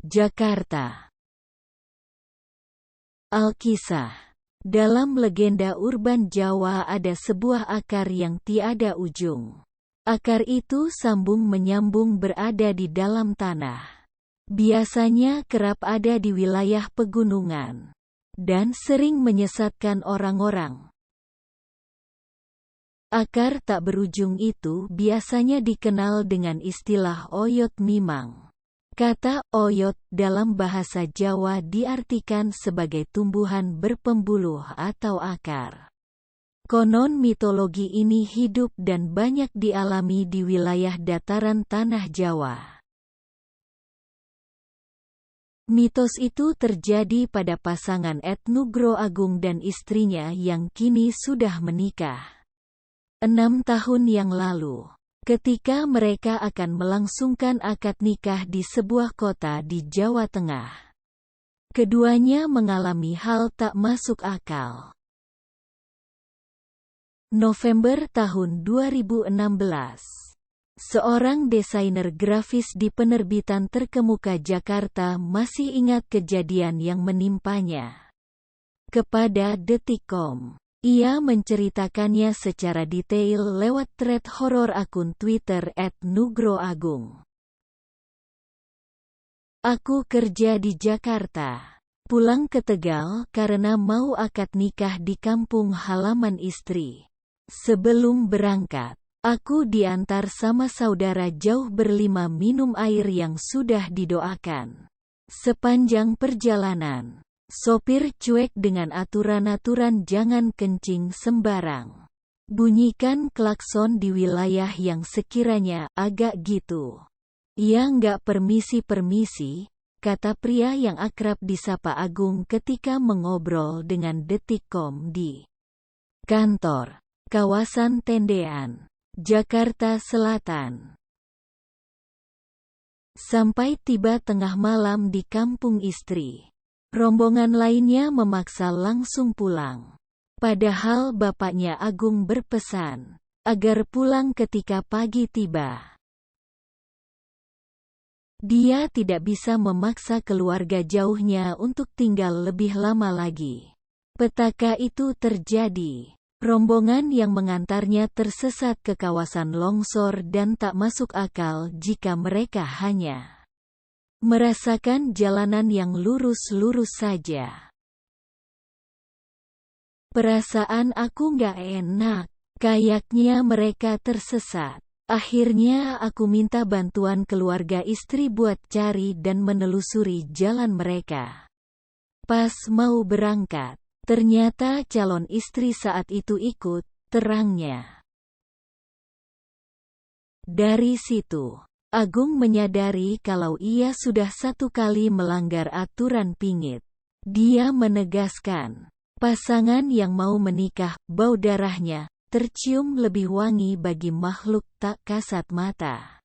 Jakarta. Alkisah. Dalam legenda urban Jawa ada sebuah akar yang tiada ujung. Akar itu sambung-menyambung berada di dalam tanah. Biasanya kerap ada di wilayah pegunungan. Dan sering menyesatkan orang-orang. Akar tak berujung itu biasanya dikenal dengan istilah oyot mimang. Kata oyot dalam bahasa Jawa diartikan sebagai tumbuhan berpembuluh atau akar. Konon mitologi ini hidup dan banyak dialami di wilayah dataran tanah Jawa. Mitos itu terjadi pada pasangan Ed Nugro Agung dan istrinya yang kini sudah menikah 6 tahun yang lalu. Ketika mereka akan melangsungkan akad nikah di sebuah kota di Jawa Tengah, keduanya mengalami hal tak masuk akal. November tahun 2016, seorang desainer grafis di penerbitan terkemuka Jakarta masih ingat kejadian yang menimpanya. Kepada Detikcom, ia menceritakannya secara detail lewat thread horor akun Twitter @nugroagung. Aku kerja di Jakarta. Pulang ke Tegal karena mau akad nikah di kampung halaman istri. Sebelum berangkat, aku diantar sama saudara jauh berlima minum air yang sudah didoakan. Sepanjang perjalanan, sopir cuek dengan aturan-aturan jangan kencing sembarang. Bunyikan klakson di wilayah yang sekiranya agak gitu. Ya nggak permisi-permisi, kata pria yang akrab disapa Agung ketika mengobrol dengan Detikcom di kantor, kawasan Tendean, Jakarta Selatan. Sampai tiba tengah malam di kampung istri. Rombongan lainnya memaksa langsung pulang. Padahal bapaknya Agung berpesan agar pulang ketika pagi tiba. Dia tidak bisa memaksa keluarga jauhnya untuk tinggal lebih lama lagi. Petaka itu terjadi. Rombongan yang mengantarnya tersesat ke kawasan longsor dan tak masuk akal jika mereka hanya merasakan jalanan yang lurus-lurus saja. Perasaan aku nggak enak. Kayaknya mereka tersesat. Akhirnya aku minta bantuan keluarga istri buat cari dan menelusuri jalan mereka. Pas mau berangkat, ternyata calon istri saat itu ikut, terangnya. Dari situ, Agung menyadari kalau ia sudah 1 kali melanggar aturan pingit. Dia menegaskan, pasangan yang mau menikah, bau darahnya, tercium lebih wangi bagi makhluk tak kasat mata.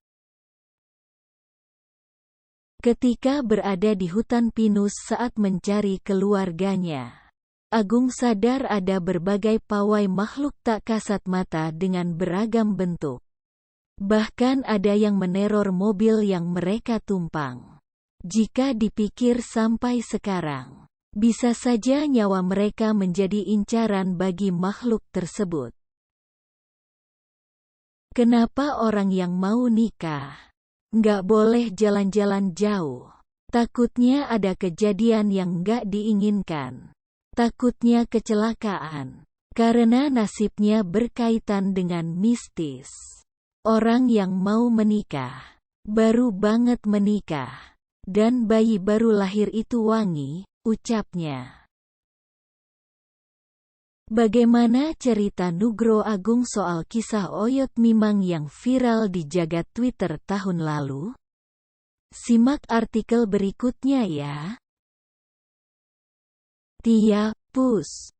Ketika berada di hutan pinus saat mencari keluarganya, Agung sadar ada berbagai pawai makhluk tak kasat mata dengan beragam bentuk. Bahkan ada yang meneror mobil yang mereka tumpang. Jika dipikir sampai sekarang, bisa saja nyawa mereka menjadi incaran bagi makhluk tersebut. Kenapa orang yang mau nikah nggak boleh jalan-jalan jauh? Takutnya ada kejadian yang nggak diinginkan. Takutnya kecelakaan, karena nasibnya berkaitan dengan mistis. Orang yang mau menikah, baru banget menikah, dan bayi baru lahir itu wangi, ucapnya. Bagaimana cerita Nugro Agung soal kisah oyot mimang yang viral di jagat Twitter tahun lalu? Simak artikel berikutnya ya. Tia Pus.